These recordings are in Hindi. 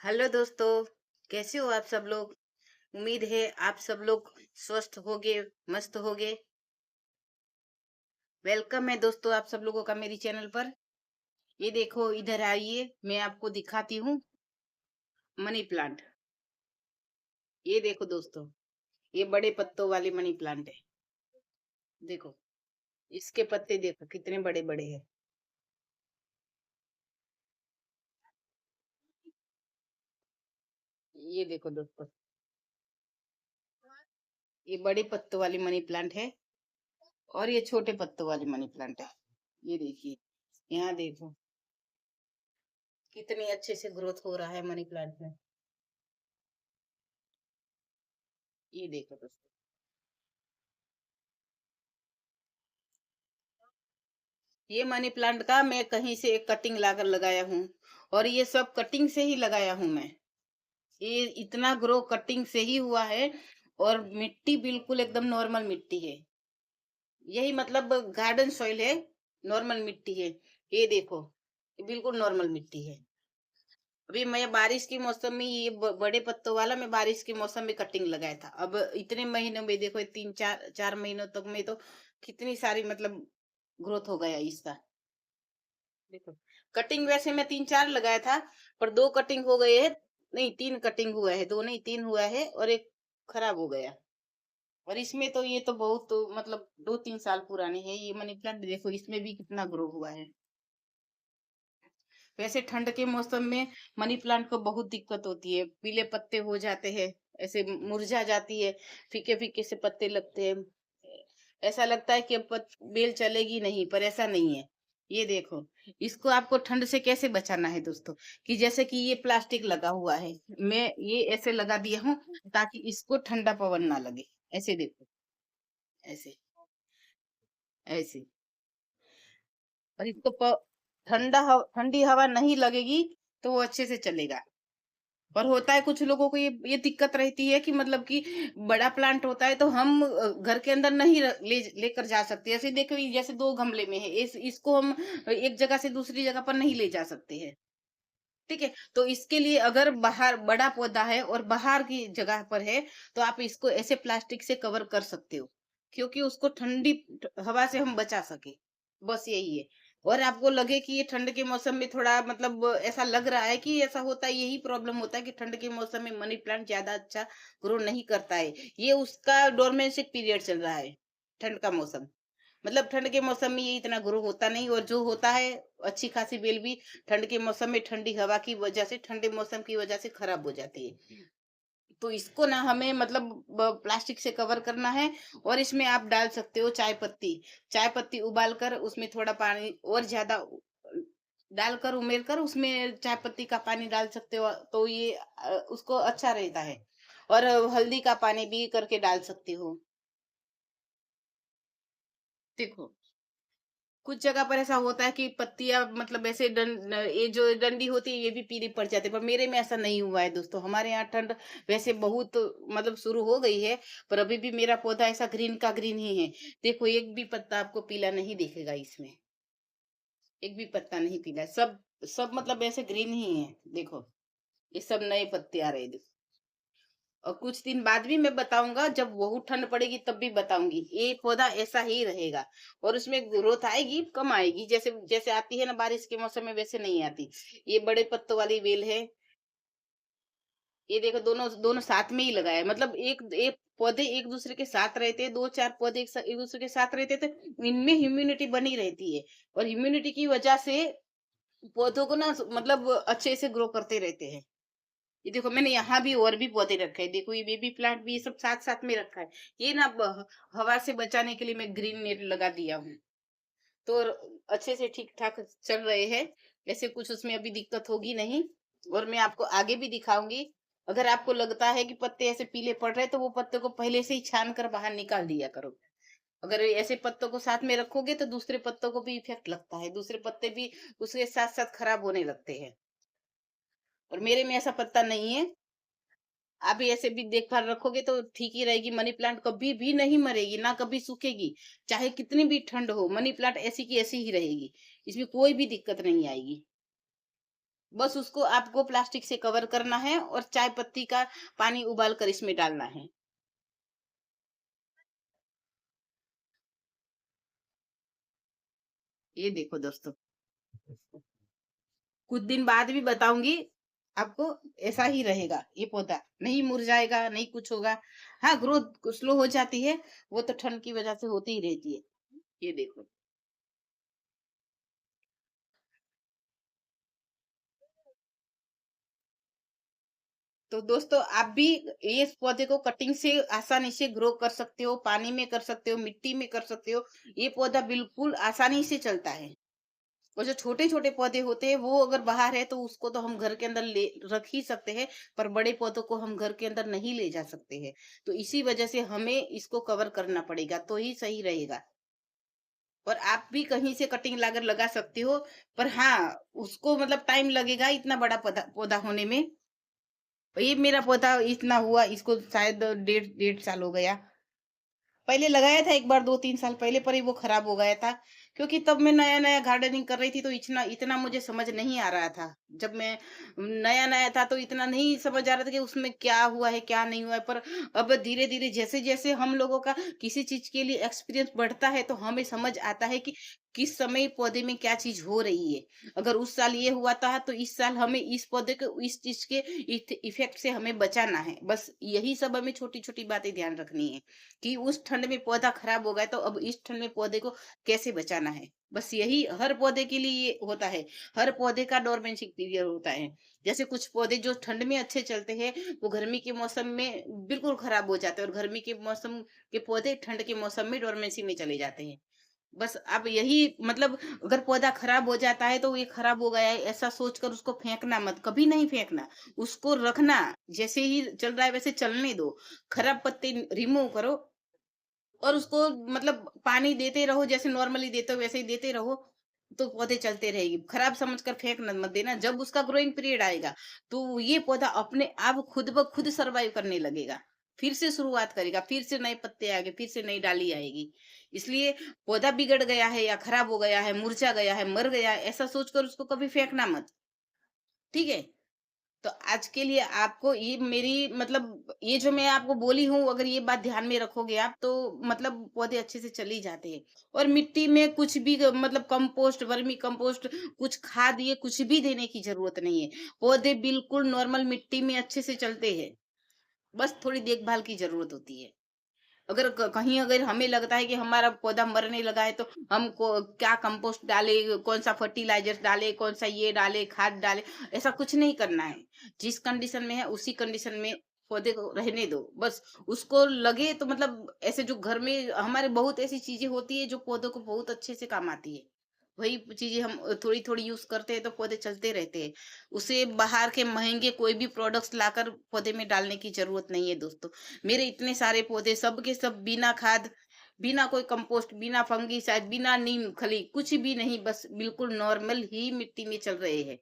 हेलो दोस्तों। कैसे हो आप सब लोग। उम्मीद है आप सब लोग स्वस्थ होगे, मस्त होगे। वेलकम है दोस्तों आप सब लोगों का मेरी चैनल पर। ये देखो, इधर आइए, मैं आपको दिखाती हूँ मनी प्लांट। ये देखो दोस्तों, ये बड़े पत्तों वाली मनी प्लांट है। देखो, इसके पत्ते देखो कितने बड़े बड़े हैं। ये देखो दोस्तों, ये बड़े पत्तों वाली मनी प्लांट है और ये छोटे पत्तों वाली मनी प्लांट है। ये देखिए, यहाँ देखो कितनी अच्छे से ग्रोथ हो रहा है मनी प्लांट में। ये देखो दोस्तों, ये मनी प्लांट का मैं कहीं से एक कटिंग लाकर लगाया हूँ और ये सब कटिंग से ही लगाया हूँ मैं। ये इतना ग्रो कटिंग से ही हुआ है और मिट्टी बिल्कुल एकदम नॉर्मल मिट्टी है। यही मतलब गार्डन सॉइल है, नॉर्मल मिट्टी है। ये देखो, ये बिल्कुल नॉर्मल मिट्टी है। अभी मैं बारिश के मौसम में ये बड़े पत्तों वाला मैं बारिश के मौसम में कटिंग लगाया था। अब इतने महीनों में देखो, 3 4 4 महीनों तक में तो कितनी सारी मतलब ग्रोथ हो गया इसका। देखो, कटिंग वैसे मैं 3 4 लगाया था, पर 2 कटिंग हो गए है। नहीं, 3 कटिंग हुआ है, 2 नहीं 3 हुआ है और एक खराब हो गया। और इसमें तो ये तो बहुत मतलब 2 3 साल पुराने है ये मनी प्लांट। देखो इसमें भी कितना ग्रो हुआ है। वैसे ठंड के मौसम में मनी प्लांट को बहुत दिक्कत होती है, पीले पत्ते हो जाते हैं, ऐसे मुरझा जाती है, फीके फीके से पत्ते लगते हैं। ऐसा लगता है कि अब बेल चलेगी नहीं, पर ऐसा नहीं है। ये देखो, इसको आपको ठंड से कैसे बचाना है दोस्तों, कि जैसे कि ये प्लास्टिक लगा हुआ है, मैं ये ऐसे लगा दिया हूँ ताकि इसको ठंडा पवन ना लगे। ऐसे देखो, ऐसे ऐसे। और इसको ठंडी हवा नहीं लगेगी तो वो अच्छे से चलेगा। और होता है कुछ लोगों को ये दिक्कत रहती है कि मतलब कि बड़ा प्लांट होता है तो हम घर के अंदर नहीं लेकर जा सकते। ऐसे देखो, ये जैसे 2 गमले में है, इसको हम एक जगह से दूसरी जगह पर नहीं ले जा सकते हैं। ठीक है, तो इसके लिए अगर बाहर बड़ा पौधा है और बाहर की जगह पर है, तो आप इसको ऐसे प्लास्टिक से कवर कर सकते हो, क्योंकि उसको ठंडी हवा से हम बचा सके। बस यही है। और आपको लगे कि ये ठंड के मौसम में थोड़ा मतलब ऐसा लग रहा है कि ऐसा होता है, यही प्रॉब्लम होता है कि ठंड के मौसम में मनी प्लांट ज्यादा अच्छा ग्रो नहीं करता है। ये उसका डोरमेंसी पीरियड चल रहा है, ठंड का मौसम। मतलब ठंड के मौसम में ये इतना ग्रो होता नहीं, और जो होता है अच्छी खासी बेल भी ठंड के मौसम में ठंडी हवा की वजह से, ठंडे मौसम की वजह से खराब हो जाती है। तो इसको ना हमें मतलब प्लास्टिक से कवर करना है। और इसमें आप डाल सकते हो चाय पत्ती। चाय पत्ती उबाल कर उसमें थोड़ा पानी और ज्यादा डालकर उमेर कर उसमें चाय पत्ती का पानी डाल सकते हो, तो ये उसको अच्छा रहता है। और हल्दी का पानी भी करके डाल सकते हो। देखो, कुछ जगह पर ऐसा होता है कि पत्तियां मतलब ऐसे ये जो डंडी होती है ये भी पीली पड़ जाती है, पर मेरे में ऐसा नहीं हुआ है दोस्तों। हमारे यहाँ ठंड वैसे बहुत मतलब शुरू हो गई है, पर अभी भी मेरा पौधा ऐसा ग्रीन का ग्रीन ही है। देखो, एक भी पत्ता आपको पीला नहीं दिखेगा इसमें। एक भी पत्ता नहीं पीला है। सब सब मतलब ऐसे ग्रीन ही है। देखो, ये सब नए पत्ते आ रहे हैं। और कुछ दिन बाद भी मैं बताऊंगा, जब बहुत ठंड पड़ेगी तब भी बताऊंगी। ये पौधा ऐसा ही रहेगा और उसमें ग्रोथ आएगी, कम आएगी, जैसे जैसे आती है ना बारिश के मौसम में, वैसे नहीं आती। ये बड़े पत्तों वाली बेल है। ये देखो, दोनों दोनों साथ में ही लगाया है। मतलब एक एक पौधे एक दूसरे के साथ रहते हैं, 2 4 पौधे एक दूसरे के साथ रहते हैं, तो इनमें ह्यूमिनिटी बनी रहती है। और ह्यूमिनिटी की वजह से पौधों को ना मतलब अच्छे से ग्रो करते रहते हैं। ये देखो, मैंने यहाँ भी और भी पौधे रखे हैं। देखो, ये बेबी प्लांट भी, ये सब साथ साथ में रखा है। ये ना हवा से बचाने के लिए मैं ग्रीन नेट लगा दिया हूँ। तो अच्छे से ठीक ठाक चल रहे हैं। ऐसे कुछ उसमें अभी दिक्कत होगी नहीं। और मैं आपको आगे भी दिखाऊंगी। अगर आपको लगता है कि पत्ते ऐसे पीले पड़ रहे हैं, तो वो पत्ते को पहले से ही छान कर बाहर निकाल दिया करो। अगर ऐसे पत्तों को साथ में रखोगे तो दूसरे पत्तों को भी इफेक्ट लगता है, दूसरे पत्ते भी उसके साथ साथ खराब होने लगते हैं। और मेरे में ऐसा पत्ता नहीं है। आप ये ऐसे भी देखभाल रखोगे तो ठीक ही रहेगी। मनी प्लांट कभी भी नहीं मरेगी, ना कभी सूखेगी। चाहे कितनी भी ठंड हो, मनी प्लांट ऐसी की ऐसी ही रहेगी। इसमें कोई भी दिक्कत नहीं आएगी। बस उसको आपको प्लास्टिक से कवर करना है और चाय पत्ती का पानी उबाल कर इसमें डालना है। ये देखो दोस्तों, कुछ दिन बाद भी बताऊंगी आपको, ऐसा ही रहेगा ये पौधा, नहीं मुरझाएगा, नहीं कुछ होगा। हाँ, ग्रोथ स्लो हो जाती है, वो तो ठंड की वजह से होती ही रहती है। ये देखो। तो दोस्तों आप भी इस पौधे को कटिंग से आसानी से ग्रो कर सकते हो, पानी में कर सकते हो, मिट्टी में कर सकते हो। ये पौधा बिल्कुल आसानी से चलता है। और जो छोटे छोटे पौधे होते हैं वो अगर बाहर है तो उसको तो हम घर के अंदर ले रख ही सकते हैं, पर बड़े पौधों को हम घर के अंदर नहीं ले जा सकते हैं। तो इसी वजह से हमें इसको कवर करना पड़ेगा, तो ही सही रहेगा। और आप भी कहीं से कटिंग लाकर लगा सकते हो, पर हाँ, उसको मतलब टाइम लगेगा इतना बड़ा पौधा पौधा होने में। ये मेरा पौधा इतना हुआ, इसको शायद डेढ़ डेढ़ साल हो गया। पहले लगाया था एक बार 2-3 साल पहले, पर ये वो खराब हो गया था। क्योंकि तब मैं नया-नया गार्डनिंग कर रही थी, तो इतना इतना मुझे समझ नहीं आ रहा था। जब मैं नया-नया था तो इतना नहीं समझ आ रहा था कि उसमें क्या हुआ है, क्या नहीं हुआ है। पर अब धीरे-धीरे जैसे-जैसे हम लोगों का किसी चीज़ के लिए एक्सपीरियंस बढ़ता है, तो हमें समझ आता है कि किस समय पौधे में क्या चीज़ हो रही है। अगर उस साल ये हुआ था, तो इस साल हमें इस पौधे को इस चीज़ के इफ़ेक्ट से हमें बचाना है। बस यही सब हमें छोटी-छोटी बातें ध्यान रखनी है। कि उस ठंड में पौधा खराब हो गया तो अब इस ठंड में पौधे को कैसे बचाना है। बस यही हर पौधे के लिए ये होता है। हर पौधे का डोरमेंसी पीरियड होता है। जैसे कुछ पौधे जो ठंड में अच्छे चलते हैं, वो गर्मी के मौसम में बिल्कुल खराब हो जाते हैं, और गर्मी के मौसम के पौधे ठंड के मौसम में डोरमेंसी में चले जाते हैं। बस अब यही मतलब, अगर पौधा खराब हो जाता है तो ये खराब हो गया है ऐसा सोचकर उसको फेंकना मत, कभी नहीं फेंकना। उसको रखना, जैसे ही चल रहा है वैसे चलने दो। खराब पत्ते रिमूव करो और उसको मतलब पानी देते रहो, जैसे नॉर्मली देते हो वैसे ही देते रहो, तो पौधे चलते रहेगी। खराब समझकर फेंक मत देना। जब उसका ग्रोइंग पीरियड आएगा, तो ये पौधा अपने आप खुद ब खुद सर्वाइव करने लगेगा। फिर से शुरुआत करेगा, फिर से नए पत्ते आएंगे, फिर से नई डाली आएगी। इसलिए पौधा बिगड़ गया है या खराब हो गया है, मुरझा गया है, मर गया है, ऐसा सोचकर उसको कभी फेंकना मत। ठीक है? तो आज के लिए आपको ये मेरी मतलब ये जो मैं आपको बोली हूँ, अगर ये बात ध्यान में रखोगे आप, तो मतलब पौधे अच्छे से चल ही जाते हैं। और मिट्टी में कुछ भी मतलब कंपोस्ट, वर्मी कंपोस्ट, कुछ खाद, ये कुछ भी देने की जरूरत नहीं है। पौधे बिल्कुल नॉर्मल मिट्टी में अच्छे से चलते हैं। बस थोड़ी देखभाल की जरूरत होती है। अगर कहीं अगर हमें लगता है कि हमारा पौधा मरने लगा है, तो हम क्या कंपोस्ट डाले, कौन सा फर्टिलाइजर डाले, कौन सा ये डाले, खाद डाले, ऐसा कुछ नहीं करना है। जिस कंडीशन में है उसी कंडीशन में पौधे को रहने दो। बस उसको लगे तो मतलब, ऐसे जो घर में हमारे बहुत ऐसी चीजें होती है जो पौधों को बहुत अच्छे से काम आती है, वही चीजें हम थोड़ी थोड़ी यूज करते हैं तो पौधे चलते रहते हैं। उसे बाहर के महंगे कोई भी प्रोडक्ट्स लाकर पौधे में डालने की जरूरत नहीं है दोस्तों। मेरे इतने सारे पौधे सब के सब बिना खाद, बिना कोई कंपोस्ट, बिना फंगीसाइड, बिना नीम खली, कुछ भी नहीं, बस बिल्कुल नॉर्मल ही मिट्टी में चल रहे हैं।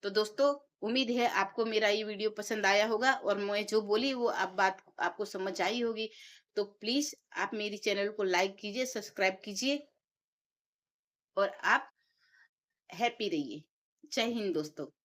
तो दोस्तों, उम्मीद है आपको मेरा ये वीडियो पसंद आया होगा, और मैं जो बोली वो आप बात आपको समझ आई होगी। तो प्लीज आप मेरी चैनल को लाइक कीजिए, सब्सक्राइब कीजिए, और आप हैप्पी रहिए। जय हिंद दोस्तों।